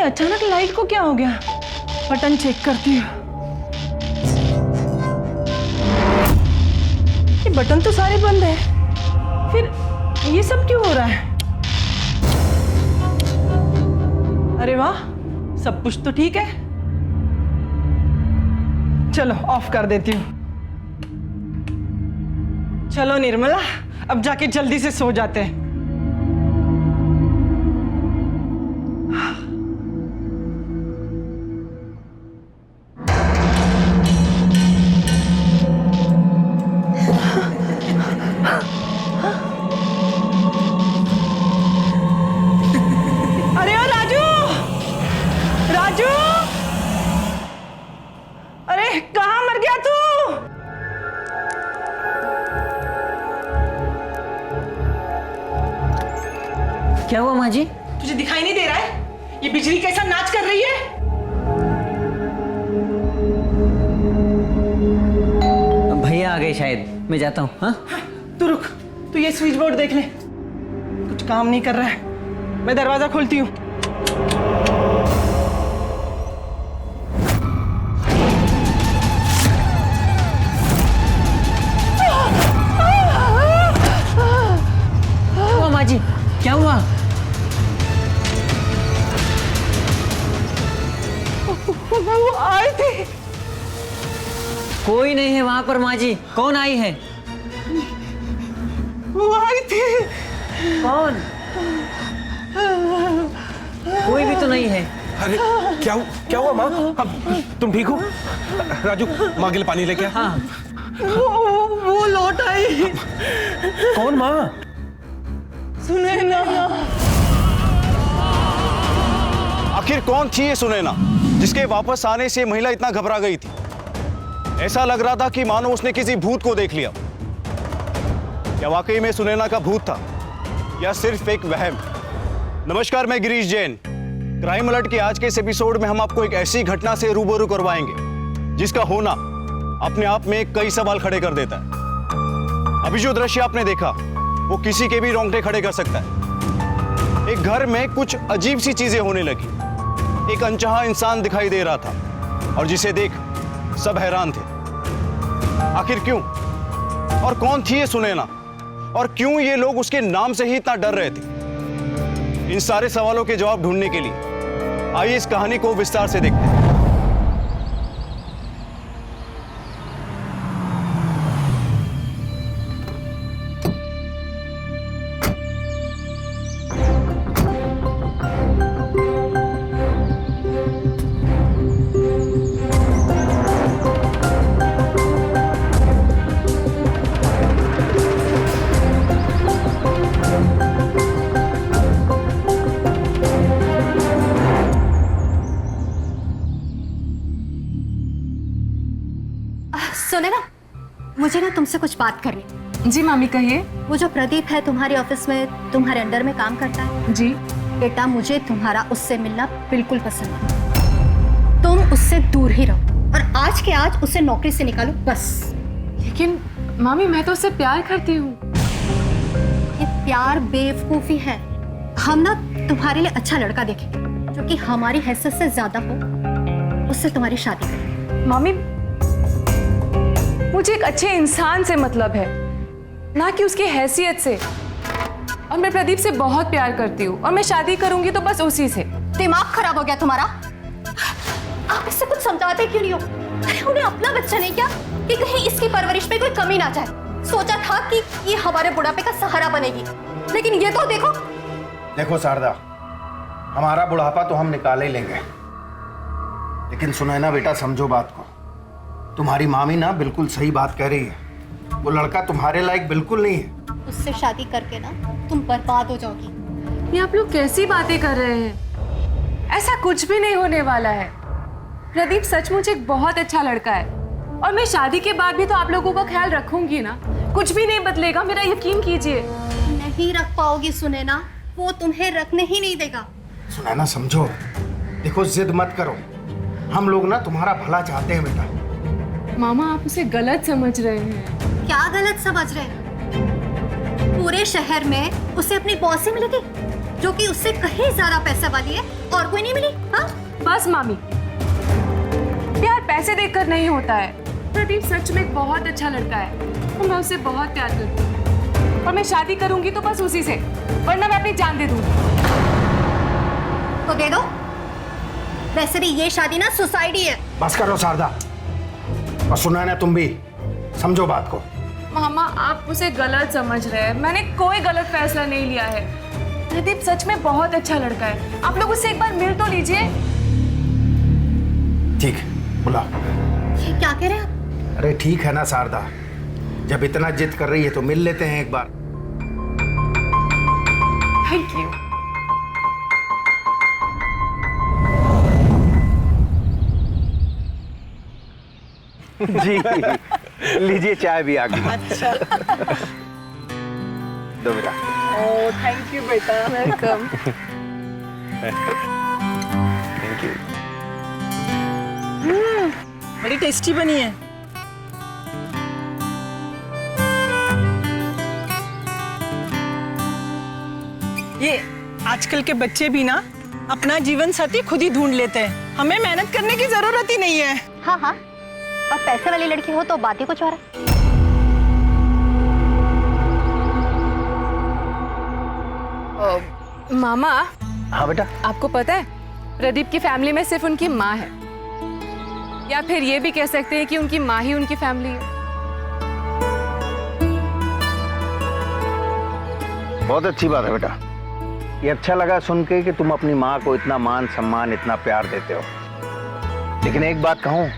अचानक लाइट को क्या हो गया? बटन चेक करती हूँ। ये बटन तो सारे बंद है, फिर ये सब क्यों हो रहा है? अरे वाह, सब कुछ तो ठीक है। चलो ऑफ कर देती हूँ। चलो निर्मला, अब जाके जल्दी से सो जाते हैं। अरे ओ राजू, राजू, अरे कहाँ मर गया तू? क्या हुआ माँ जी? तुझे दिखाई नहीं दे रहा है? ये बिजली कैसा नाच कर रही है? भैया आ गए शायद, मैं जाता हूँ। हाँ, तू रुक, तू ये स्विच बोर्ड देख ले, कुछ काम नहीं कर रहा है। मैं दरवाजा खोलती हूँ। हुआ माँ जी? क्या हुआ? वो आई थी। कोई नहीं है वहां पर माँ जी। कौन आई है? वो आई थी। कौन? कोई भी तो नहीं है। अरे क्या हुआ माँ? तुम ठीक हो? राजू, माँ के लिए पानी लेके आ। हाँ, वो लौट आई। कौन माँ? सुनैना। आखिर कौन थी ये सुनैना, जिसके वापस आने से महिला इतना घबरा गई थी? ऐसा लग रहा था कि मानो उसने किसी भूत को देख लिया। क्या वाकई में सुनैना का भूत था या सिर्फ एक वहम? नमस्कार, मैं गिरीश जैन। क्राइम अलर्ट के आज के इस एपिसोड में हम आपको एक ऐसी घटना से रूबरू करवाएंगे जिसका होना अपने आप में कई सवाल खड़े कर देता है। अभी जो दृश्य आपने देखा वो किसी के भी रोंगटे खड़े कर सकता है। एक घर में कुछ अजीब सी चीजें होने लगी। एक अनचाहा इंसान दिखाई दे रहा था और जिसे देख सब हैरान थे। आखिर क्यों और कौन थी ये सुनैना, और क्यों ये लोग उसके नाम से ही इतना डर रहे थे? इन सारे सवालों के जवाब ढूंढने के लिए आइए इस कहानी को विस्तार से देखते हैं। सुनैना, मुझे ना तुमसे कुछ बात करनी। जी मामी कहिए। वो जो प्रदीप है तुम्हारे ऑफिस में तुम्हारे अंडर में काम करता है। जी बेटा, मुझे तुम्हारा उससे मिलना बिल्कुल पसंद नहीं। तुम उससे दूर ही रहो और आज के आज उसे नौकरी से निकालो बस। लेकिन मामी मैं तो उससे प्यार करती हूँ। ये प्यार बेवकूफी है। हम ना तुम्हारे लिए अच्छा लड़का देखेंगे जो कि हमारी हैसियत से ज्यादा हो, उससे तुम्हारी शादी करें। मामी मुझे एक अच्छे इंसान से मतलब है, ना कि उसकी हैसियत से। और मैं प्रदीप से बहुत प्यार करती हूँ और मैं शादी करूंगी तो बस उसी से। दिमाग खराब हो गया तुम्हारा? आप इससे कुछ समझाते क्यों नहीं हो? अरे उन्हें अपना बच्चा नहीं क्या कि कहीं इसकी परवरिश में कोई कमी ना जाए? सोचा था कि ये हमारे बुढ़ापे का सहारा बनेगी, लेकिन ये तो देखो। देखो शारदा, हमारा बुढ़ापा तो हम निकाल ही लेंगे, लेकिन सुनैना बेटा समझो बात को। तुम्हारी मामी ना बिल्कुल सही बात कह रही है। वो लड़का तुम्हारे लायक बिल्कुल नहीं है। उससे शादी करके ना तुम बर्बाद हो जाओगी। ये आप लोग कैसी बातें कर रहे हैं? ऐसा कुछ भी नहीं होने वाला है। प्रदीप सचमुच एक बहुत अच्छा लड़का है और मैं शादी के बाद भी तो आप लोगों का ख्याल रखूंगी ना। कुछ भी नहीं बदलेगा, मेरा यकीन कीजिए। नहीं रख पाओगी सुनैना, वो तुम्हें रखने ही नहीं देगा। सुनैना समझो, देखो जिद मत करो। हम लोग ना तुम्हारा भला चाहते हैं बेटा। मामा आप उसे गलत समझ रहे हैं। क्या गलत समझ रहे हैं? पूरे शहर में उसे अपनी बॉस ही मिलेगी जो कि उससे कहीं ज्यादा पैसा वाली है, और कोई नहीं मिली? हाँ, बस मामी, प्यार पैसे देखकर नहीं होता है। प्रदीप सच में एक बहुत अच्छा लड़का है और मैं उससे बहुत प्यार करती हूँ, और मैं शादी करूंगी तो बस उसी से, वरना मैं अपनी जान दे दूंगी। तो दे दो। वैसे भी ये शादी ना सुसाइड ही है। बस करो शारदा, और सुना ना तुम भी समझो बात को। मामा, आप उसे गलत समझ रहे हैं। मैंने कोई गलत फैसला नहीं लिया है। प्रदीप सच में बहुत अच्छा लड़का है, आप लोग उससे एक बार मिल तो लीजिए। ठीक, बुलाओ। ये क्या कह रहे हैं आप? अरे ठीक है ना शारदा, जब इतना जिद कर रही है तो मिल लेते हैं एक बार। Thank you. जी लीजिए, चाय भी आ गई। अच्छा। दो बेटा। ओ थैंक यू बेटा। वेलकम। Thank you. बड़ी टेस्टी बनी है। ये आजकल के बच्चे भी ना अपना जीवन साथी खुद ही ढूंढ लेते हैं, हमें मेहनत करने की जरूरत ही नहीं है। हाँ हाँ, और पैसे वाली लड़की हो तो बात ही कुछ और है। मामा, हाँ बेटा। आपको पता है प्रदीप की फैमिली में सिर्फ उनकी माँ है, या फिर ये भी कह सकते हैं कि उनकी माँ ही उनकी फैमिली है। बहुत अच्छी बात है बेटा, ये अच्छा लगा सुन के कि तुम अपनी माँ को इतना मान सम्मान, इतना प्यार देते हो। लेकिन एक बात कहूँ,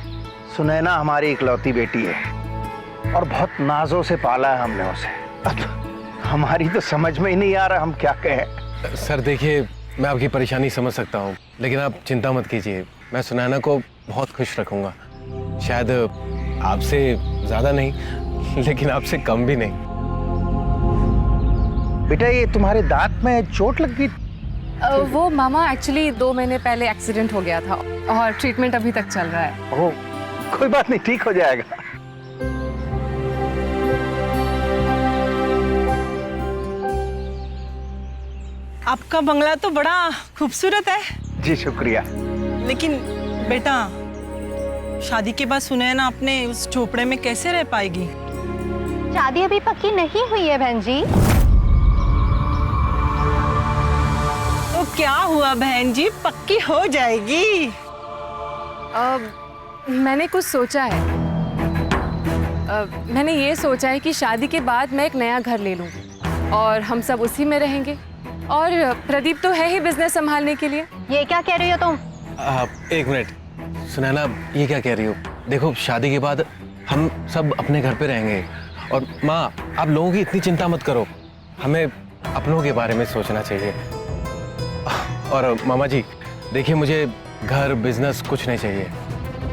सुनैना हमारी इकलौती बेटी है और बहुत नाजों से पाला है हमने उसे। अब हमारी तो समझ में ही नहीं आ रहा हम क्या कहें। सर देखिए, मैं आपकी परेशानी समझ सकता हूँ, लेकिन आप चिंता मत कीजिए, मैं सुनैना को बहुत खुश रखूंगा। शायद आपसे ज्यादा नहीं, लेकिन आपसे कम भी नहीं। बेटा ये तुम्हारे दांत में चोट लग गई? वो मामा एक्चुअली 2 महीने पहले एक्सीडेंट हो गया था और ट्रीटमेंट अभी तक चल रहा है। ओह, कोई बात नहीं, ठीक हो जाएगा। आपका बंगला तो बड़ा खूबसूरत है। जी शुक्रिया। लेकिन बेटा, शादी के बाद सुनैना अपने उस झोपड़े में कैसे रह पाएगी? शादी अभी पक्की नहीं हुई है बहन जी। तो क्या हुआ बहन जी, पक्की हो जाएगी। मैंने कुछ सोचा है। मैंने ये सोचा है कि शादी के बाद मैं एक नया घर ले लूँ और हम सब उसी में रहेंगे, और प्रदीप तो है ही बिजनेस संभालने के लिए। ये क्या कह रही हो तुम? एक मिनट सुनैना, ये क्या कह रही हो? देखो, शादी के बाद हम सब अपने घर पे रहेंगे, और माँ आप लोगों की इतनी चिंता मत करो, हमें अपनों के बारे में सोचना चाहिए। और मामा जी देखिए, मुझे घर बिजनेस कुछ नहीं चाहिए।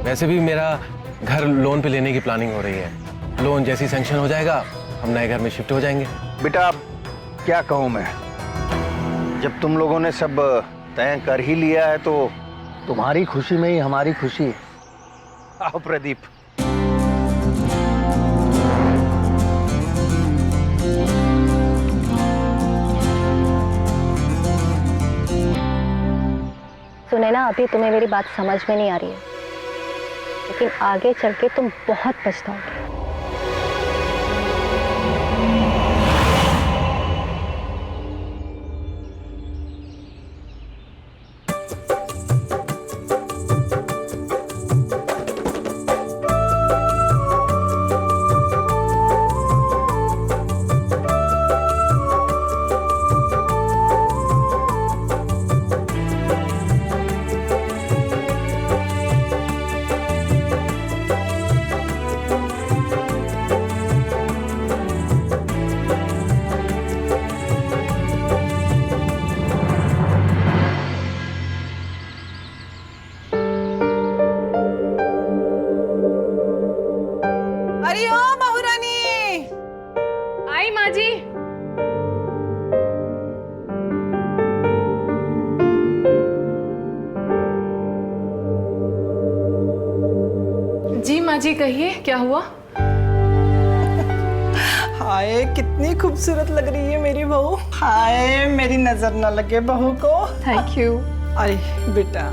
वैसे भी मेरा घर लोन पे लेने की प्लानिंग हो रही है, लोन जैसी सैंक्शन हो जाएगा हम नए घर में शिफ्ट हो जाएंगे। बेटा अब क्या कहूँ मैं, जब तुम लोगों ने सब तय कर ही लिया है तो तुम्हारी खुशी में ही हमारी खुशी है। आओ प्रदीप। सुनैना, अभी तुम्हें मेरी बात समझ में नहीं आ रही है, लेकिन आगे चल के तुम बहुत पछताओगे। अरे ओ बहुरानी, आई माँ जी। जी माँ जी, कहिए क्या हुआ? हाय कितनी खूबसूरत लग रही है मेरी बहू। हाय मेरी नजर न लगे बहू को। Thank you. अरे बेटा,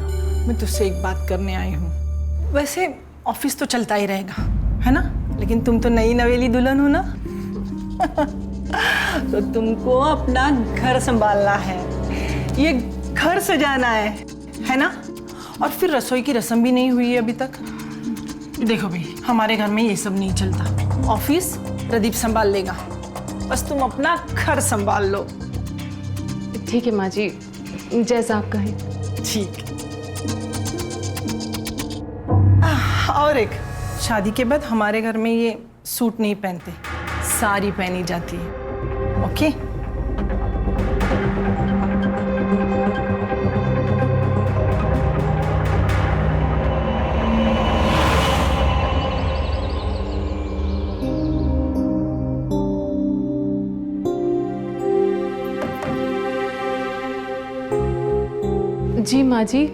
मैं तुझसे एक बात करने आई हूँ। वैसे ऑफिस तो चलता ही रहेगा, है ना, लेकिन तुम तो नई नवेली दुल्हन हो ना। तो तुमको अपना घर संभालना है, ये घर सजाना है ना। और फिर रसोई की रस्म भी नहीं हुई है अभी तक। देखो भाई, हमारे घर में ये सब नहीं चलता। ऑफिस प्रदीप संभाल लेगा, बस तुम अपना घर संभाल लो। ठीक है माँ जी, जैसा आप कहें। ठीक। और एक, शादी के बाद हमारे घर में ये सूट नहीं पहनते, साड़ी पहनी जाती है। ओके? जी माँ जी,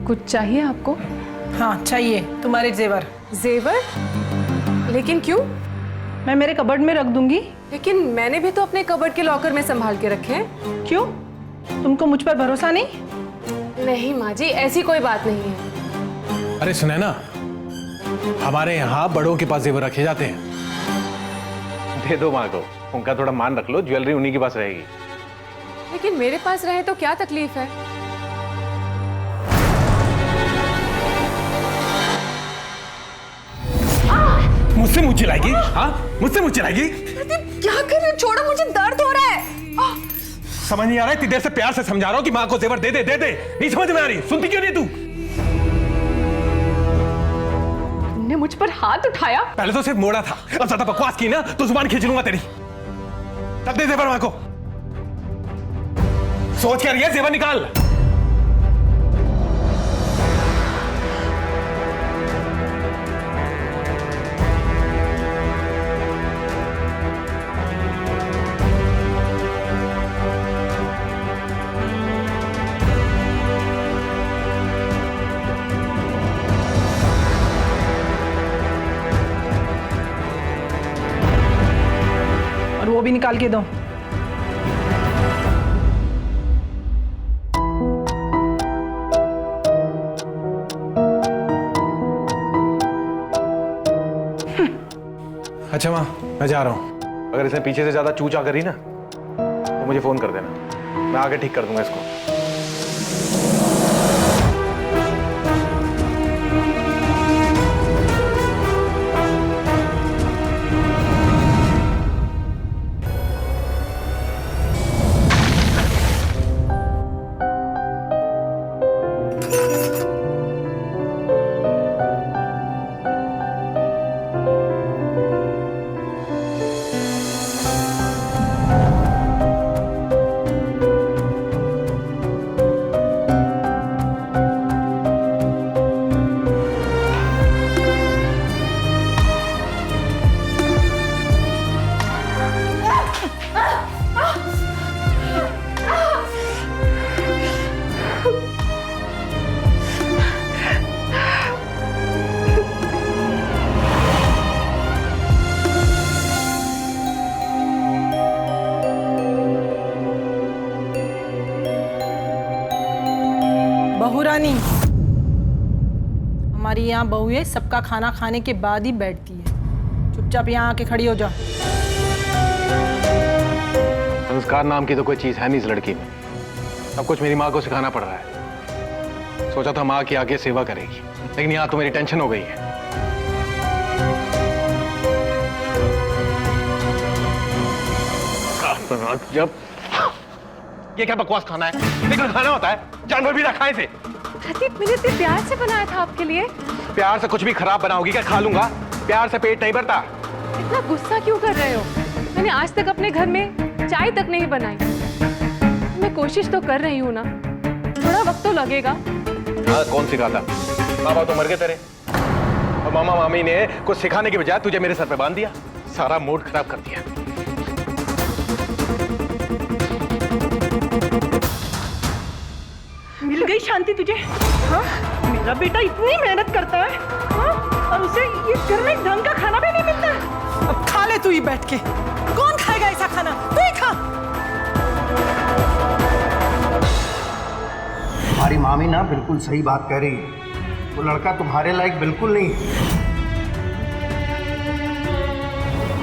कुछ चाहिए आपको? हाँ चाहिए, तुम्हारे जेवर। जेवर? लेकिन क्यों? मैं मेरे कबर्ड में रख दूंगी। लेकिन मैंने भी तो अपने कबर्ड के लॉकर में संभाल के रखे हैं। क्यों? तुमको मुझ पर भरोसा नहीं? नहीं माँ जी, ऐसी कोई बात नहीं है। अरे सुनैना, हमारे यहाँ बड़ों के पास जेवर रखे जाते हैं। दे दो माँ को, उनका थोड़ा मान रख लो, ज्वेलरी उन्हीं के पास रहेगी। लेकिन मेरे पास रहे तो क्या तकलीफ है? मुझसे मुझ चिल्लाएगी? हाँ, मुझसे मुझ चिल्लाएगी? क्या कर रहे हो? छोड़ो, मुझे दर्द हो रहा है। समझ नहीं आ रहा है, इतनी देर से प्यार से समझा रहा हूँ कि माँ को जेवर दे दे दे दे, नहीं समझ में आ रही। सुनती क्यों नहीं तू? तुमने मुझ पर हाथ उठाया? पहले तो सिर्फ मोड़ा था, अब ज्यादा बकवास की ना तो जुबान खींच लूंगा तेरी। तब दे जेवर माँ को। सोच क्या रही है? जेवर निकाल। और वो भी निकाल के दो। अच्छा माँ, मैं जा रहा हूँ। अगर इसने पीछे से ज्यादा चूचा करी ना तो मुझे फोन कर देना, मैं आके ठीक कर दूंगा इसको। बहू रानी, हमारी यहाँ बहुएं सबका खाना खाने के बाद ही बैठती है। चुपचाप यहाँ आके खड़ी हो जाओ। संस्कार नाम की तो कोई चीज है नहीं इस लड़की में। सब कुछ मेरी माँ को सिखाना पड़ रहा है। सोचा था माँ की आगे सेवा करेगी, लेकिन यहाँ तो मेरी टेंशन हो गई है। जब ये क्या बकवास खाना है? लेकिन खाना होता है, जानवर भी ना खाए थे। प्रदीप, मैंने इतने प्यार से बनाया था आपके लिए। प्यार से कुछ भी खराब बनाओगी क्या? खा लूंगा, प्यार से पेट नहीं भरता। इतना गुस्सा क्यों कर रहे हो? मैंने आज तक अपने घर में चाय तक नहीं बनाई। मैं कोशिश तो कर रही हूँ ना, थोड़ा वक्त तो लगेगा। हाँ, कौन सिखाता? बाबा तो मर गए तेरे, और मामा मामी ने कुछ सिखाने के बजाय तुझे मेरे सर पे बांध दिया। सारा मूड खराब कर दिया। मिल गई शांति तुझे? हाँ? मेरा बेटा इतनी मेहनत करता है, हाँ? और उसे ये घर में ढंग का खाना भी नहीं मिलता है। अब खा ले ले तू ही बैठ के। कौन खाएगा ऐसा खाना? तू ही खा। हमारी मामी ना बिल्कुल सही बात कह रही है। वो लड़का तुम्हारे लायक बिल्कुल नहीं है।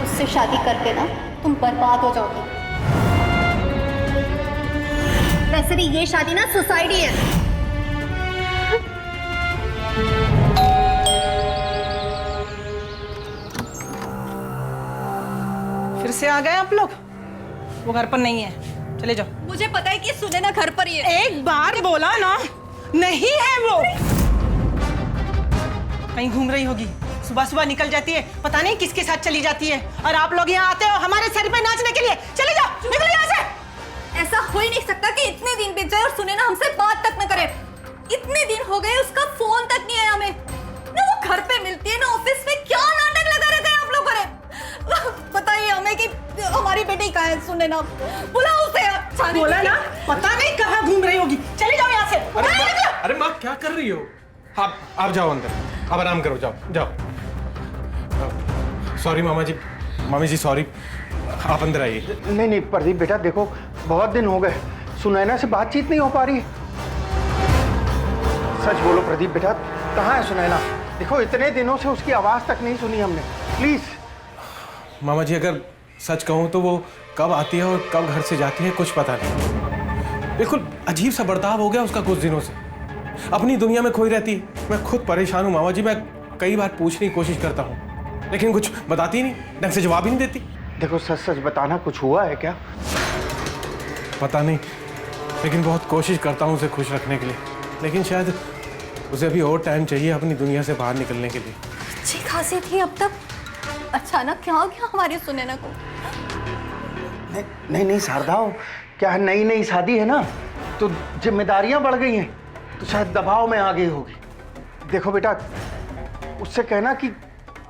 उससे शादी करके ना तुम बर्बाद हो जाओगे। वैसे भी ये शादी ना सोसाइटी है। फिर से आ गए आप लोग? वो घर पर नहीं है, चले जाओ। मुझे पता है कि सुनैना घर पर ही है। एक बार बोला ना, नहीं है वो। कहीं घूम रही होगी, सुबह सुबह निकल जाती है, पता नहीं किसके साथ चली जाती है। और आप लोग यहाँ आते हो हमारे सर पे नाचने के लिए। चले जाओ, निकलो यहाँ से। ऐसा हो ही नहीं सकता कि इतने दिन बीत जाए और सुनैना हमसे बात तक न करे। इतने दिन हो गए, उसका फोन तक नहीं आया हमें। ना वो घर पे मिलती है ना ऑफिस में। क्या नाटक लगा रखे हैं आप लोगों ने? बताइए हमें कि हमारी बेटी कहाँ है सुनैना? बुलाओ उसे। बोला ना, पता नहीं कहाँ घूम रही होगी। चले जाओ यहाँ से। अरे माँ क्या कर रही हो? आप जाओ अंदर, आप आराम करो, जाओ जाओ। सॉरी मामा जी, मामी जी सॉरी, आप अंदर आइए। नहीं नहीं प्रदीप बेटा, देखो बहुत दिन हो गए, सुनैना से बातचीत नहीं हो पा रही है। सच बोलो प्रदीप बेटा, कहाँ है सुनैना? देखो इतने दिनों से उसकी आवाज तक नहीं सुनी हमने। प्लीज मामा जी, अगर सच कहूँ तो वो कब आती है और कब घर से जाती है कुछ पता नहीं। बिल्कुल अजीब सा बर्ताव हो गया उसका कुछ दिनों से, अपनी दुनिया में खोई रहती है। मैं खुद परेशान हूँ मामा जी। मैं कई बार पूछने की कोशिश करता हूँ लेकिन कुछ बताती ही नहीं, ढंग से जवाब ही नहीं देती। देखो सच सच बताना, कुछ हुआ है क्या? पता नहीं, लेकिन बहुत कोशिश करता हूँ उसे खुश रखने के लिए, लेकिन शायद उसे अभी और टाइम चाहिए अपनी दुनिया से बाहर निकलने के लिए। अच्छी खासी थी, अब तक अचानक क्या हो गया हमारी सुनैना को? नहीं नहीं शारदाओ, क्या नई नई शादी है ना, तो जिम्मेदारियां बढ़ गई हैं, तो शायद दबाव में आ गई होगी। देखो बेटा, उससे कहना कि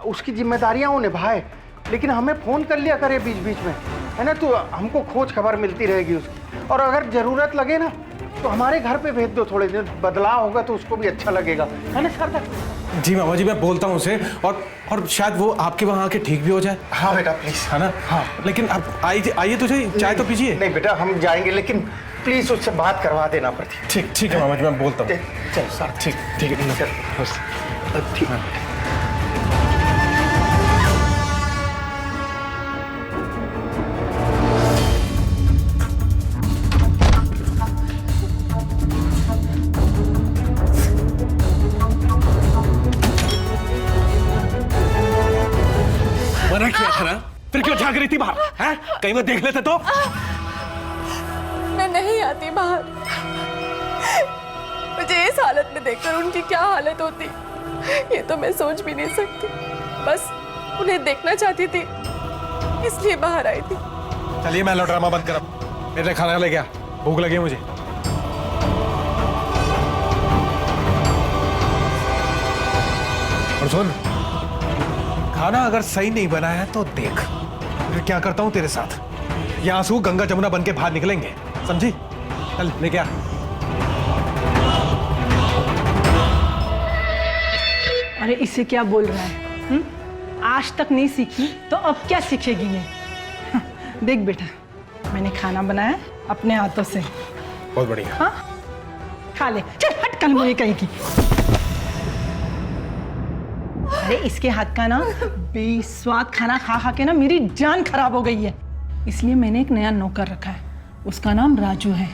उसकी जिम्मेदारियां वो निभाए, लेकिन हमें फोन कर लिया करे बीच बीच में, है ना? तो हमको खोज खबर मिलती रहेगी उसकी। और अगर जरूरत लगे ना तो हमारे घर पे भेज दो, थोड़े दिन बदलाव होगा तो उसको भी अच्छा लगेगा, है ना शारदा? जी मामा जी, मैं बोलता हूँ उसे, और शायद वो आपके वहाँ आके ठीक भी हो जाए। हाँ बेटा प्लीज, है ना? हाँ। लेकिन अब आइए तो सही, चाय तो पीजिए। नहीं बेटा हम जाएंगे, लेकिन प्लीज उससे बात करवा देना प्रदीप। ठीक है मामा जी, मैं बोलता हूँ। चल सर, ठीक है। ठीक। मना किया था ना, फिर क्यों झांक रही थी बाहर? हैं? कहीं मैं देख लेते तो? मैं नहीं आती बाहर। मुझे इस हालत में देखकर उनकी क्या हालत होती ये तो मैं सोच भी नहीं सकती। बस उन्हें देखना चाहती थी, इसलिए बाहर आई थी। चलिए मैं ड्रामा बंद कर, मेरे खाना ले गया, भूख लगी है मुझे। और सुन, खाना अगर सही नहीं बना है तो देख फिर क्या करता हूं तेरे साथ। ये आंसू गंगा जमुना बन के बाहर निकलेंगे, समझी? चल लेके आ। अरे इसे क्या बोल रहा है? आज तक नहीं सीखी तो अब क्या सीखेगी ये? देख बेटा, मैंने खाना बनाया अपने हाथों से। बहुत बढ़िया। हाँ, खा ले। चल हट, कल मुझे कहेगी। अरे इसके हाथ का ना बेस्वाद खाना खा खा के ना मेरी जान खराब हो गई है। इसलिए मैंने एक नया नौकर रखा है, उसका नाम राजू है।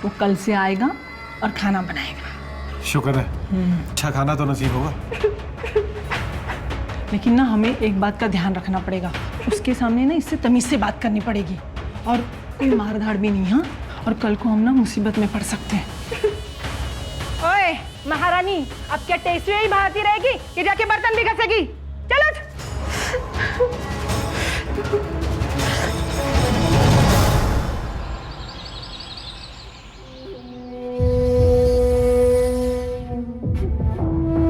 वो कल से आएगा और खाना बनाएगा। शुक्र है, अच्छा खाना तो नसीब होगा। लेकिन ना हमें एक बात का ध्यान रखना पड़ेगा, उसके सामने ना इससे तमीज से बात करनी पड़ेगी, और कोई मारधाड़ भी नहीं। हाँ, और कल को हम ना मुसीबत में पड़ सकते हैं। ओए महारानी, अब क्या टेस्टी ही बहाती रहेगी कि जाके बर्तन भी घसेगी? चलो।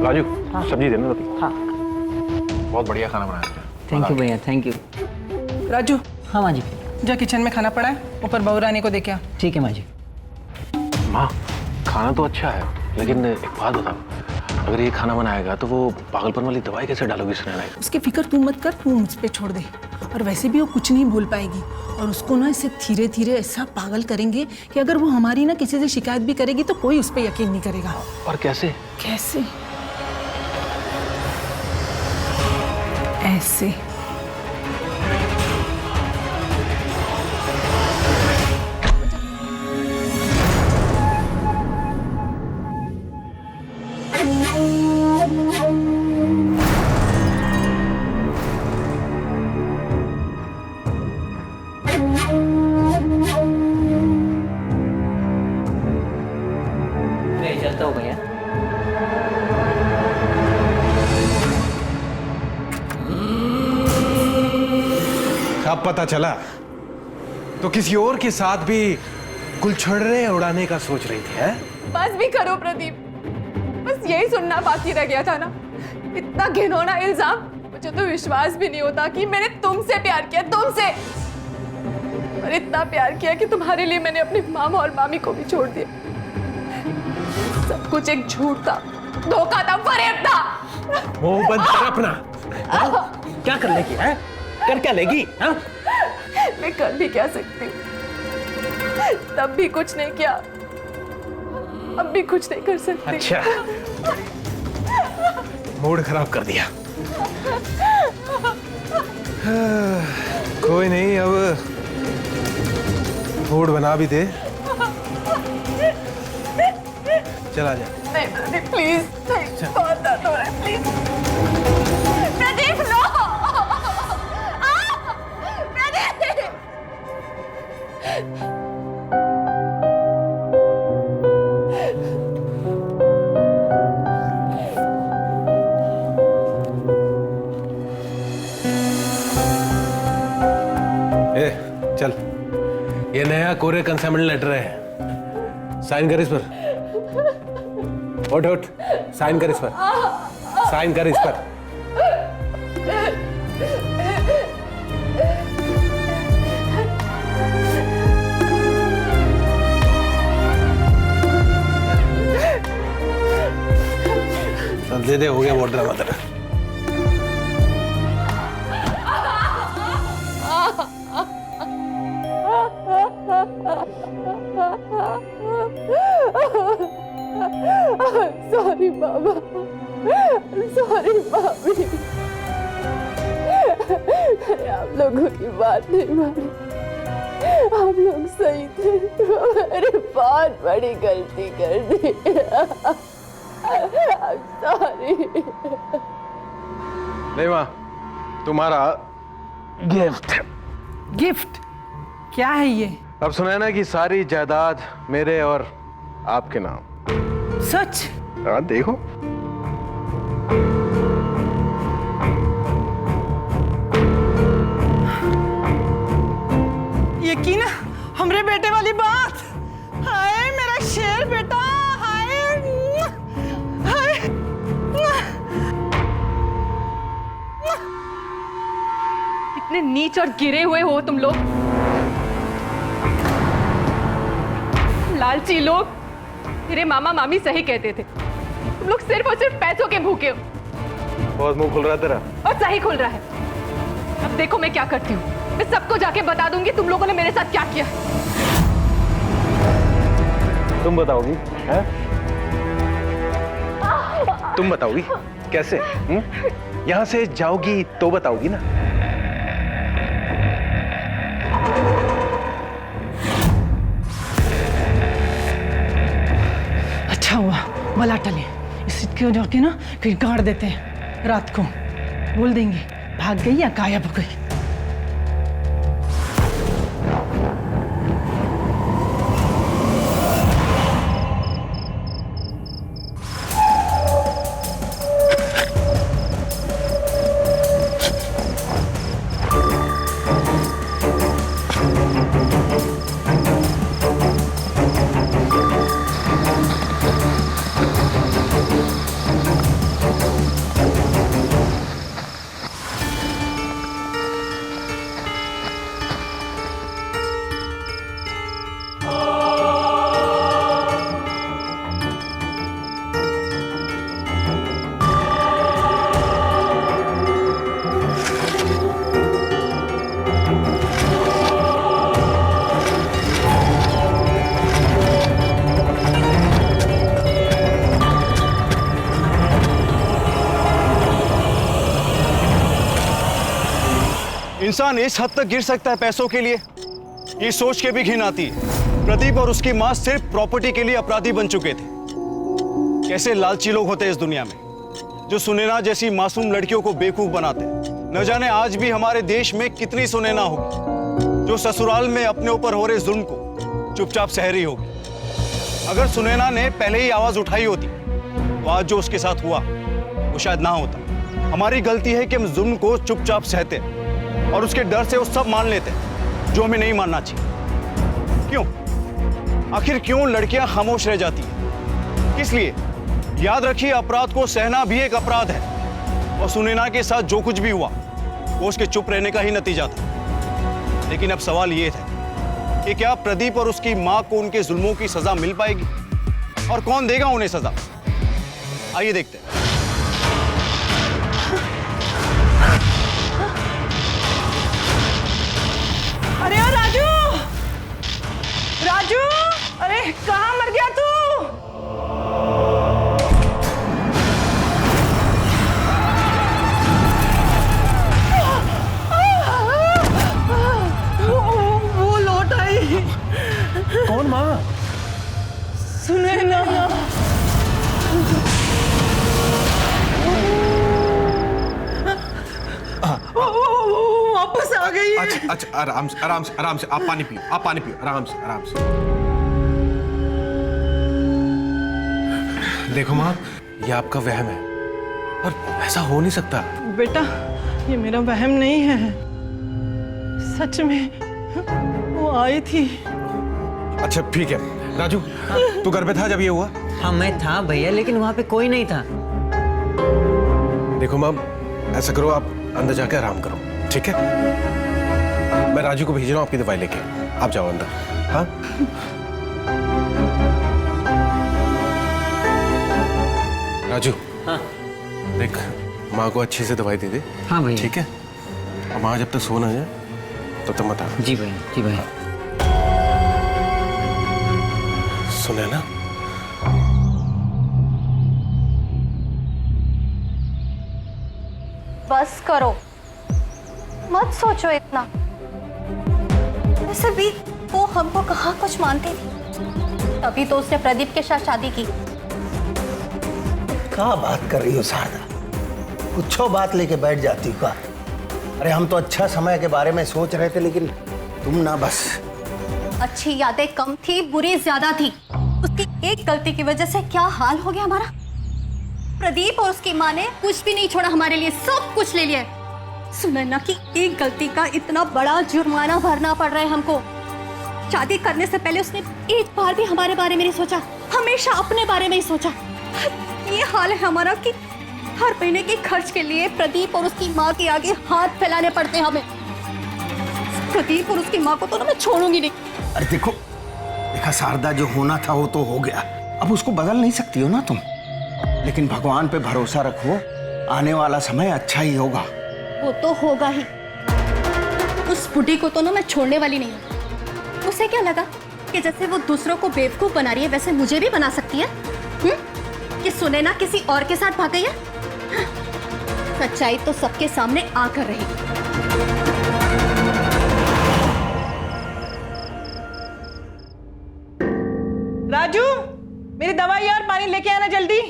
राजू, सब्जी देना रोटी। हाँ। बहुत बढ़िया खाना बनाया। थैंक यू भैया, थैंक यू। राजू, हाँ माँ जी। जा किचन में खाना पड़ा है, ऊपर बहू रानी को दे के आ। ठीक है माँ जी। माँ, खाना तो अच्छा है, लेकिन एक बात बताओ, अगर ये खाना बनाएगा तो वो पागलपन वाली दवाई कैसे डालोगी सुनैना? उसकी फिक्र तू मत कर, तू मुझ पे छोड़ दे। और वैसे भी वो कुछ नहीं बोल पाएगी, और उसको ना इसे धीरे धीरे ऐसा पागल करेंगे कि अगर वो हमारी ना किसी से शिकायत भी करेगी तो कोई उस पर यकीन नहीं करेगा। और कैसे? कैसे? ऐसे। मैं चलता हूँ भैया। अब पता चला तो किसी और के साथ भी गुलछड़े उड़ाने का सोच रही थी, हैं? बस भी करो प्रदीप, बस यही सुनना बाकी रह गया था ना। इतना घिनौना इल्जाम, मुझे तो विश्वास भी नहीं होता कि मैंने तुमसे प्यार किया, तुमसे। और इतना प्यार किया कि तुम्हारे लिए मैंने अपने मामा और मामी को भी छोड़ दिया। सब कुछ एक झूठ था, धोखा था, फरेब था। मुंह बंद कर अपना। क्या कर लेगी है? कर क्या लेगी? हाँ? मैं कर भी क्या सकती हूँ? तब भी कुछ नहीं किया, अब भी कुछ नहीं कर सकती। अच्छा, मूड खराब कर दिया। कोई नहीं, अब मूड बना भी दे। चला जा। नहीं प्रदीप प्लीज, नहीं, बहुत दर्द हो रहा है, प्लीज प्रदीप, नो। प्रदीप, ए, चल। ये नया कोरे कंसाइनमेंट लेटर है, साइन कर इस पर। उठ उठ, साइन कर इस पर, साइन कर इस पर। चल दे दे, हो गया बॉर्डर मतलब। सॉरी बाबा, सॉरी मामी, आप लोगों की बात नहीं मानी। आप लोग सही थे, मैंने बहुत बड़ी गलती कर दी। सॉरी। नहीं माँ, तुम्हारा गिफ्ट। गिफ्ट? क्या है ये? अब सुनैना की सारी जायदाद मेरे और आपके नाम। सच? हाँ, देखो। यकीन हमरे बेटे वाली बात। हाय मेरा शेर बेटा, हाय हाय। इतने नीच और गिरे हुए हो तुम लोग, लालची लोग। मेरे मामा मामी सही कहते थे, तुम लोग सिर्फ और सिर्फ पैसों के भूखे हो। बहुत मुंह खुल रहा है तेरा। और सही खुल रहा है। अब देखो मैं क्या करती हूँ, मैं सबको जाके बता दूंगी तुम लोगों ने मेरे साथ क्या किया। तुम बताओगी? हैं? तुम बताओगी कैसे? यहाँ से जाओगी तो बताओगी ना। अच्छा हुआ भला टले, इसको जाके ना फिर गाड़ देते हैं। रात को बोल देंगे भाग गई या गायब हो गई। इंसान इस हद तक गिर सकता है पैसों के लिए, ये सोच के भी घिन आती है। प्रदीप और उसकी मां सिर्फ प्रॉपर्टी के लिए अपराधी बन चुके थे। कैसे लालची लोग होते हैं इस दुनिया में, जो सुनैना जैसी मासूम लड़कियों को बेवकूफ बनाते हैं। न जाने आज भी हमारे देश में कितनी सुनैना होगी जो ससुराल में अपने ऊपर हो रहे जुल्म को चुपचाप सह रही होगी। अगर सुनैना ने पहले ही आवाज उठाई होती तो आज जो उसके साथ हुआ वो शायद ना होता। हमारी गलती है कि हम जुल्म को चुपचाप सहते और उसके डर से वो सब मान लेते हैं जो हमें नहीं मानना चाहिए। क्यों, आखिर क्यों लड़कियां खामोश रह जाती हैं? किस लिए? याद रखिए, अपराध को सहना भी एक अपराध है और सुनैना के साथ जो कुछ भी हुआ वो उसके चुप रहने का ही नतीजा था। लेकिन अब सवाल ये था कि क्या प्रदीप और उसकी मां को उनके जुल्मों की सजा मिल पाएगी और कौन देगा उन्हें सजा? आइए देखते हैं। अरे ओ राजू, राजू, अरे कहाँ मर गया तू? वो लौट आई। कौन माँ? सुनैना। वो वापस आ गई है। अच्छा अच्छा, आराम से आराम से आराम से, आप पानी पियो, आप पानी पियो, आराम से आराम से। देखो माँ, ये आपका वहम है और ऐसा हो नहीं सकता। बेटा, ये मेरा वहम नहीं है, सच में वो आई थी। अच्छा ठीक है राजू, तू घर पे था जब ये हुआ? हाँ मैं था भैया, लेकिन वहाँ पे कोई नहीं था। देखो माँ, ऐसा करो, आप अंदर जाके आराम करो, ठीक है? मैं राजू को भेज रहा हूँ आपकी दवाई लेके, आप जाओ अंदर। हाँ राजू। हाँ देख, माँ को अच्छे से दवाई दे दे। हाँ भैया। ठीक है, और माँ जब तक सो ना जाए तब तक मत आ। जी भैया, जी भैया। सुनैना, बस करो, मत सोचो इतना। वैसे भी वो हमको कहाँ कुछ मानती थी, तभी तो उसने प्रदीप के साथ शादी की। क्या बात कर रही हो शारदा? कुछ बात लेके बैठ जाती हो का? अरे हम तो अच्छा समय के बारे में सोच रहे थे, लेकिन तुम ना बस। अच्छी यादें कम थी, बुरी ज्यादा थी। उसकी एक गलती की वजह से क्या हाल हो गया हमारा। प्रदीप और उसकी माँ ने कुछ भी नहीं छोड़ा हमारे लिए, सब कुछ ले लिया। सुनैना की एक गलती का इतना बड़ा जुर्माना भरना पड़ रहा है हमको। शादी करने से पहले उसने एक बार भी हमारे बारे में नहीं सोचा, हमेशा अपने बारे में ही सोचा। ये हाल है हमारा कि हर महीने के खर्च के लिए प्रदीप और उसकी माँ के आगे हाथ फैलाने पड़ते हैं हमें। प्रदीप और उसकी माँ को तो मैं छोड़ूंगी नहीं। अरे देखो, देखा शारदा, जो होना था वो तो हो गया, अब उसको बदल नहीं सकती हो ना तुम। लेकिन भगवान पे भरोसा रखो, आने वाला समय अच्छा ही होगा। वो तो होगा ही। उस बुढ़ी को तो ना मैं छोड़ने वाली नहीं हूँ। उसे क्या लगा कि जैसे वो दूसरों को बेवकूफ बना रही है वैसे मुझे भी बना सकती है? कि सुनैना किसी और के साथ भाग गई है? सच्चाई तो सबके सामने आकर रहेगी। राजू, मेरी दवाई और पानी लेके आना जल्दी।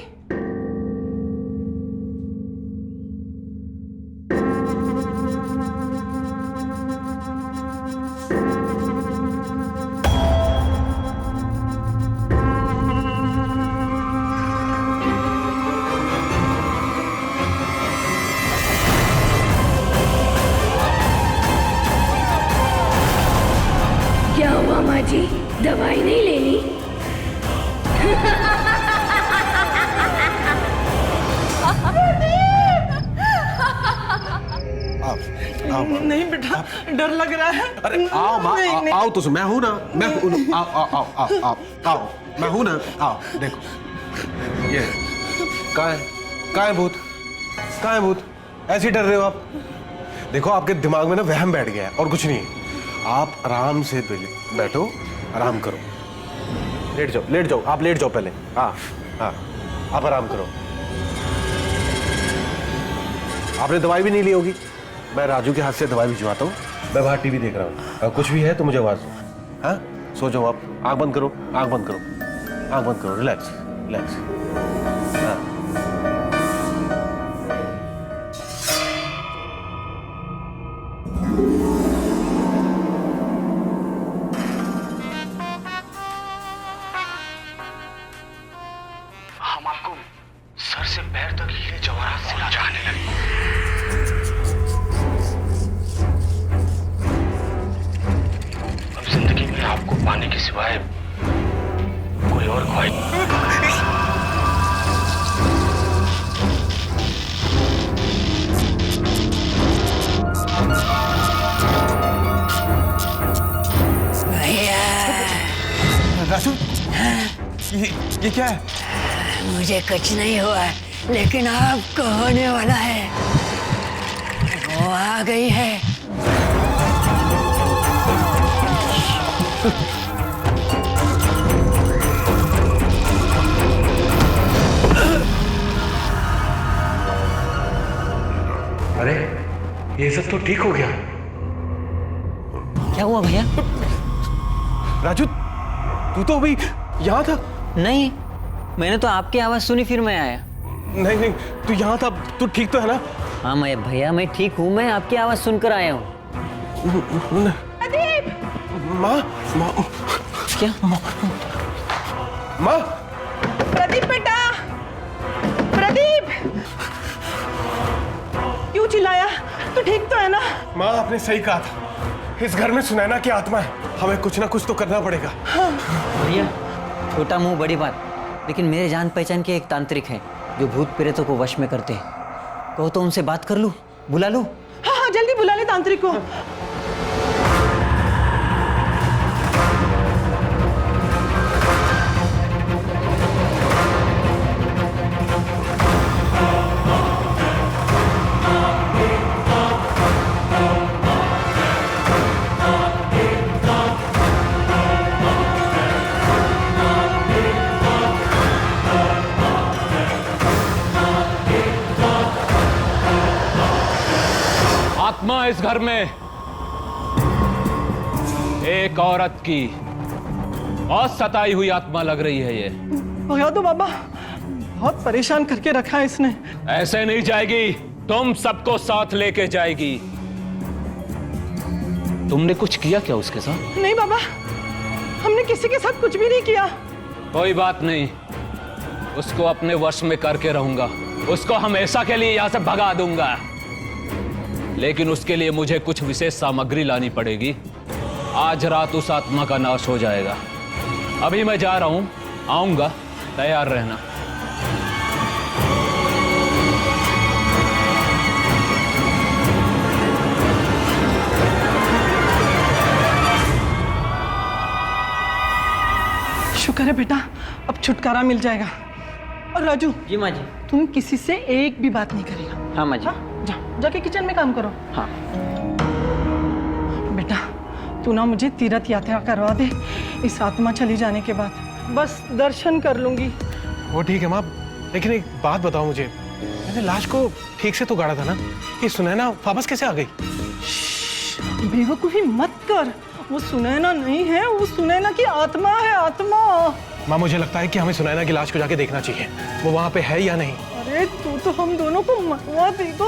क्या हुआ माँ जी, दवाई नहीं लेनी? आओ। नहीं बेटा, डर लग रहा है। अरे आओ माँ, नहीं, नहीं। आओ तो, मैं हूं ना, मैं हूं ना। आओ आओ आओ आओ आओ आओ, मैं हूं ना। आओ देखो, ये कहाँ है भूत? कहाँ है भूत? ऐसे ही डर रहे हो आप? देखो, आपके दिमाग में ना वहम बैठ गया है और कुछ नहीं। आप आराम से बैठो, आराम करो, लेट जाओ, लेट जाओ, आप लेट जाओ पहले। हाँ हाँ, आप आराम करो। आपने दवाई भी नहीं ली होगी, मैं राजू के हाथ से दवाई भिजवाता हूँ। मैं बाहर टीवी देख रहा हूँ। अगर कुछ भी है तो मुझे आवाज दो। हाँ, सो जाओ आप। आँख बंद करो, आँख बंद करो, आँख बंद करो। Relax relax. हाँ। हम आपको सर से पैर तक हीरे जवाहरात से जाने लगे। अब जिंदगी में आपको पाने के सिवाय कोई और ख्वाहिश। राजू, ये क्या है? मुझे कुछ नहीं हुआ, लेकिन आपको होने वाला है। वो आ गई है। अरे ये सब तो ठीक हो गया। क्या हुआ भैया? राजू, तू तो अभी यहाँ था। नहीं, मैंने तो आपकी आवाज सुनी फिर मैं आया। नहीं नहीं, तू यहाँ था। तू ठीक तो है ना? हाँ मैं भैया, मैं ठीक हूँ। मैं आपकी आवाज सुनकर आया हूँ। माँ, माँ, क्या? माँ, प्रदीप बेटा, प्रदीप, क्यों चिल्लाया? तू ठीक तो है ना? माँ आपने सही कहा था। इस घर में सुनैना की आत्मा है। हमें कुछ ना कुछ तो करना पड़ेगा। भैया, छोटा मुंह बड़ी बात, लेकिन मेरे जान पहचान के एक तांत्रिक हैं जो भूत प्रेतों को वश में करते हैं। कहो तो उनसे बात कर लूं, बुला लूं? हाँ हाँ, जल्दी बुला ले तांत्रिक को। आत्मा इस घर में एक औरत की बहुत सताई हुई आत्मा लग रही है। ये भगा दो बाबा, बहुत परेशान करके रखा है इसने। ऐसे नहीं जाएगी, तुम सबको साथ लेके जाएगी। तुमने कुछ किया क्या उसके साथ? नहीं बाबा, हमने किसी के साथ कुछ भी नहीं किया। कोई बात नहीं, उसको अपने वश में करके रहूंगा। उसको हमेशा के लिए यहां से भगा दूंगा, लेकिन उसके लिए मुझे कुछ विशेष सामग्री लानी पड़ेगी। आज रात उस आत्मा का नाश हो जाएगा। अभी मैं जा रहा हूं, आऊंगा, तैयार रहना। शुक्र है बेटा, अब छुटकारा मिल जाएगा। और राजू जी माँ जी। तुम किसी से एक भी बात नहीं करेगा। हाँ माँ जी। जा, जाके किचन में काम करो। हाँ बेटा, तू ना मुझे तीर्थ यात्रा करवा दे इस आत्मा चली जाने के बाद। बस दर्शन कर लूंगी। वो ठीक है माँ, लेकिन एक बात बताओ मुझे। मैंने लाश को ठीक से तो गाड़ा था ना? ये सुनैना वापस कैसे आ गई? बेवकूफी मत कर। वो सुनैना नहीं है, वो सुनैना की आत्मा है, आत्मा। माँ मुझे लगता है कि हमें सुनैना की लाश को जाके देखना चाहिए, वो वहाँ पे है या नहीं। अरे तू तो हम दोनों को मरवा देगा।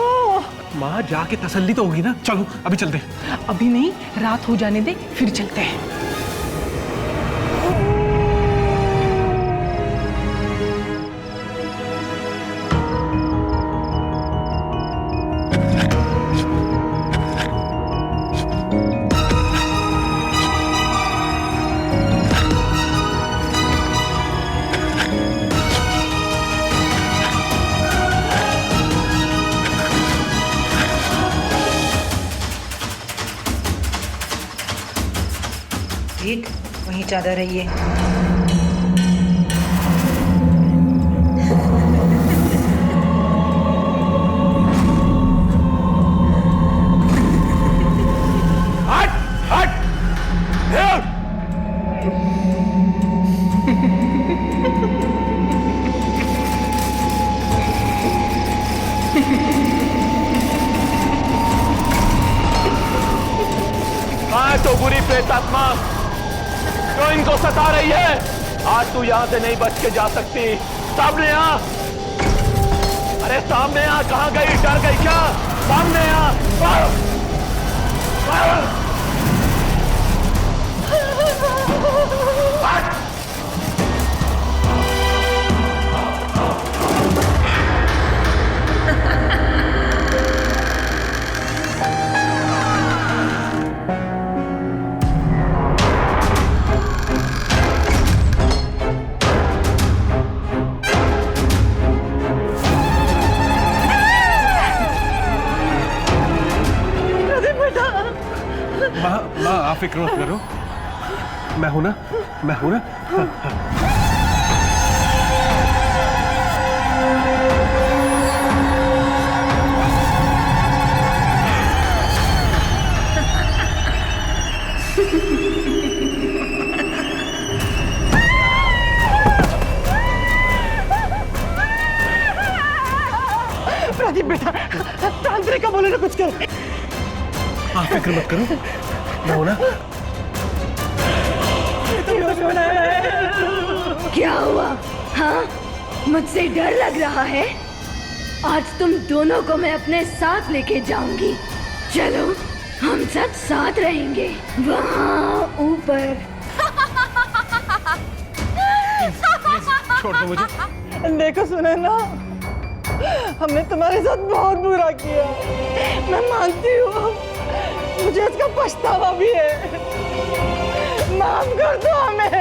माँ जाके तसल्ली तो होगी ना। चलो अभी चलते हैं। अभी नहीं, रात हो जाने दे, फिर चलते हैं। ठीक, वहीं चादर है ये। हट हट। प्रेत आत्मा जो इनको सता रही है, आज तू यहां से नहीं बच के जा सकती। सामने आ, अरे सामने आ, कहां गई? डर गई क्या? सामने आ। माँ आप फिक्र मत करो, मैं हूं ना, मैं हूं ना। प्रदीप बेटा, तांत्रिक का बोले ना कुछ कर। आप फिक्र मत करो, मैं हूं ना। क्या हुआ? हाँ, मुझसे डर लग रहा है? आज तुम दोनों को मैं अपने साथ लेके जाऊंगी। चलो, हम सब साथ रहेंगे वहाँ ऊपर। छोड़ दो मुझे। देखो सुने ना, हमने तुम्हारे साथ बहुत बुरा किया, मैं मानती हूँ, मुझे उसका पछतावा भी है, माफ कर दो हमें।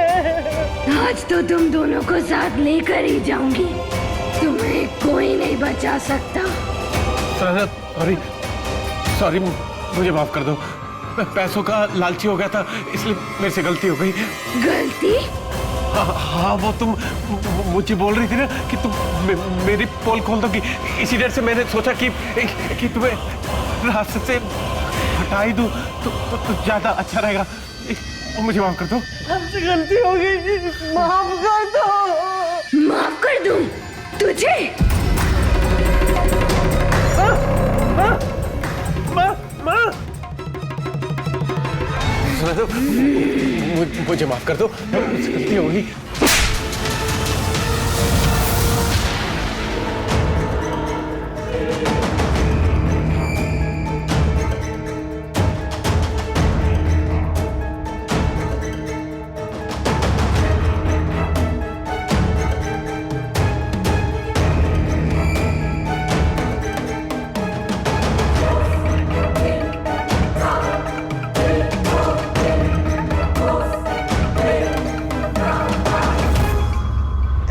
आज तो तुम दोनों को साथ लेकर ही जाऊंगी, तुम्हें कोई नहीं बचा सकता। सॉरी, सॉरी, मुझे माफ कर दो। मैं पैसों का लालची हो गया था, इसलिए मेरे से गलती हो गई। गलती? हाँ, वो तुम मुझे बोल रही थी ना कि तुम मेरी पोल खोल दोगी, इसी डर से मैंने सोचा कि तुम्हें रास्ते से हटा ही दूं तो ज्यादा अच्छा रहेगा। मुझे माफ कर दो। हमसे गलती हो गई, माफ कर दो। माफ कर दूं तुझे? मुझे माफ कर दो, मुझसे गलती हो गई।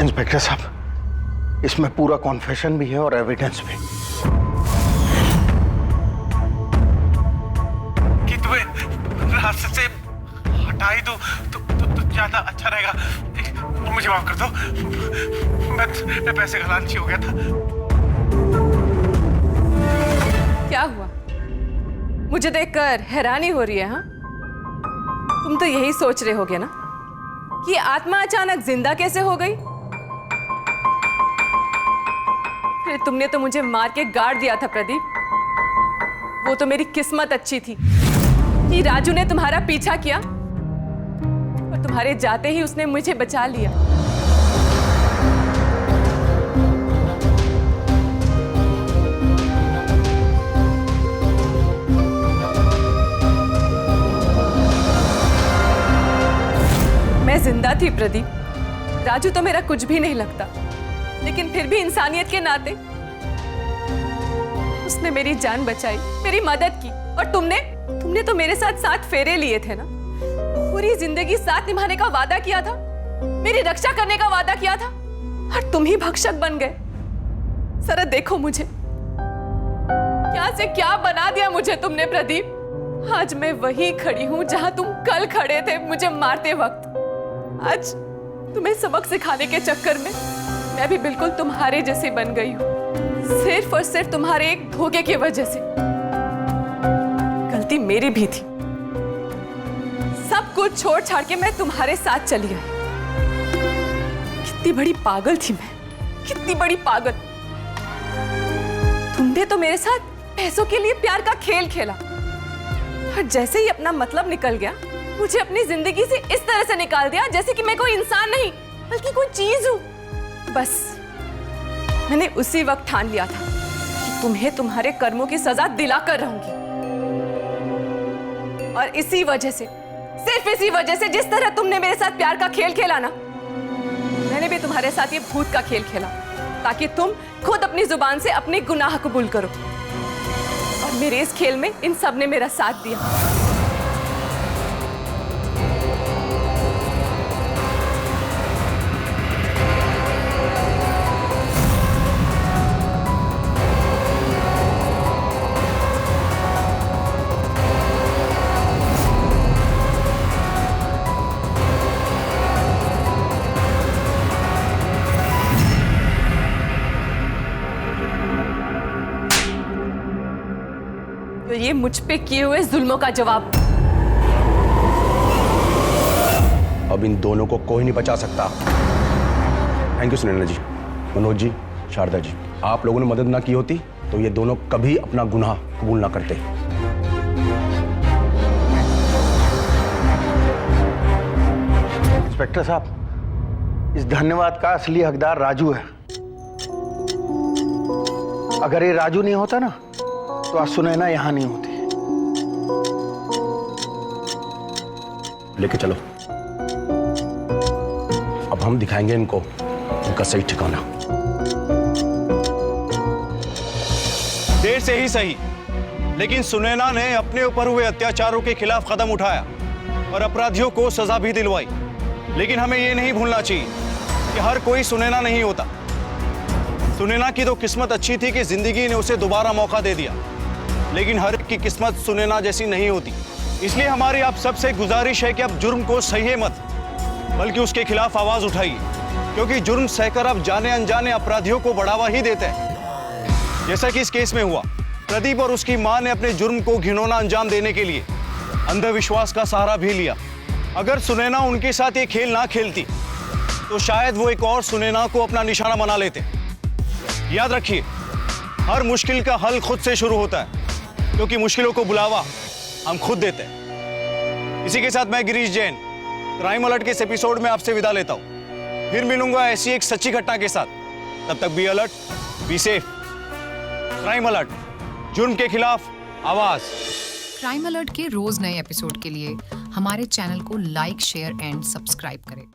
इंस्पेक्टर साहब, इसमें पूरा कॉन्फेशन भी है और एविडेंस भी। कि तुम्हें रास्ते से हटा ही दूं तो ज्यादा अच्छा रहेगा। मुझे माफ कर दो, मैं पैसे का लालची हो गया था। क्या हुआ? मुझे देखकर हैरानी हो रही है? हाँ, तुम तो यही सोच रहे होगे ना कि आत्मा अचानक जिंदा कैसे हो गई? फिर तुमने तो मुझे मार के गाड़ दिया था प्रदीप। वो तो मेरी किस्मत अच्छी थी कि राजू ने तुम्हारा पीछा किया और तुम्हारे जाते ही उसने मुझे बचा लिया। मैं जिंदा थी प्रदीप, राजू तो मेरा कुछ भी नहीं लगता, लेकिन फिर भी इंसानियत के नाते उसने मेरी जान बचाई, मेरी मदद की। और तुमने तो मेरे साथ 7 फेरे लिए थे ना, पूरी जिंदगी साथ निभाने का वादा किया था, मेरी रक्षा करने का वादा किया था, और तुम ही भक्षक बन गए। जरा देखो मुझे, क्या से क्या बना दिया मुझे तुमने प्रदीप। आज मैं वहीं खड़ी हूं जहां तुम कल खड़े थे मुझे मारते वक्त। आज तुम्हें सबक सिखाने के चक्कर में मैं भी बिल्कुल तुम्हारे जैसी बन गई हूं, सिर्फ और सिर्फ तुम्हारे एक धोखे की वजह से। गलती मेरी भी थी, सब कुछ छोड़ छाड़ के मैं तुम्हारे साथ चली आई। कितनी बड़ी पागल थी मैं, कितनी बड़ी पागल। तुमने तो मेरे साथ पैसों के लिए प्यार का खेल खेला, और जैसे ही अपना मतलब निकल गया मुझे अपनी जिंदगी से इस तरह से निकाल दिया जैसे कि मैं कोई इंसान नहीं बल्कि कोई चीज हूं। बस मैंने उसी वक्त ठान लिया था कि तुम्हें तुम्हारे कर्मों की सजा दिलाकर रहूंगी। और इसी वजह से, सिर्फ इसी वजह से, जिस तरह तुमने मेरे साथ प्यार का खेल खेला ना, मैंने भी तुम्हारे साथ ये भूत का खेल खेला, ताकि तुम खुद अपनी जुबान से अपने गुनाह कबूल करो। और मेरे इस खेल में इन सब ने मेरा साथ दिया। तो ये मुझ पे किए हुए जुल्मों का जवाब। अब इन दोनों को कोई नहीं बचा सकता। थैंक यू सुनैना जी, मनोज जी, शारदा जी। आप लोगों ने मदद ना की होती तो ये दोनों कभी अपना गुनाह कबूल ना करते। इंस्पेक्टर साहब, इस धन्यवाद का असली हकदार राजू है। अगर ये राजू नहीं होता ना तो आज सुनैना यहां नहीं होती। लेके चलो, अब हम दिखाएंगे इनको उनका सही ठिकाना। देर से ही सही, लेकिन सुनैना ने अपने ऊपर हुए अत्याचारों के खिलाफ कदम उठाया और अपराधियों को सजा भी दिलवाई। लेकिन हमें यह नहीं भूलना चाहिए कि हर कोई सुनैना नहीं होता। सुनैना की तो किस्मत अच्छी थी कि जिंदगी ने उसे दोबारा मौका दे दिया, लेकिन हर एक की किस्मत सुनैना जैसी नहीं होती। इसलिए हमारी आप सबसे गुजारिश है कि अब जुर्म को सहिए मत, बल्कि उसके खिलाफ आवाज उठाइए, क्योंकि जुर्म सहकर अब जाने अनजाने अपराधियों को बढ़ावा ही देते हैं। जैसा कि इस केस में हुआ, प्रदीप और उसकी मां ने अपने जुर्म को घिनौना अंजाम देने के लिए अंधविश्वास का सहारा भी लिया। अगर सुनैना उनके साथ ये खेल ना खेलती तो शायद वो एक और सुनैना को अपना निशाना बना लेते। याद रखिए, हर मुश्किल का हल खुद से शुरू होता है, क्योंकि मुश्किलों को बुलावा हम खुद देते हैं। इसी के साथ मैं गिरीश जैन क्राइम अलर्ट के इस एपिसोड में आपसे विदा लेता हूं। फिर मिलूंगा ऐसी एक सच्ची घटना के साथ। तब तक be alert, be safe. Crime alert, जुर्म के खिलाफ आवाज। क्राइम अलर्ट के रोज नए एपिसोड के लिए हमारे चैनल को लाइक, शेयर एंड सब्सक्राइब करें।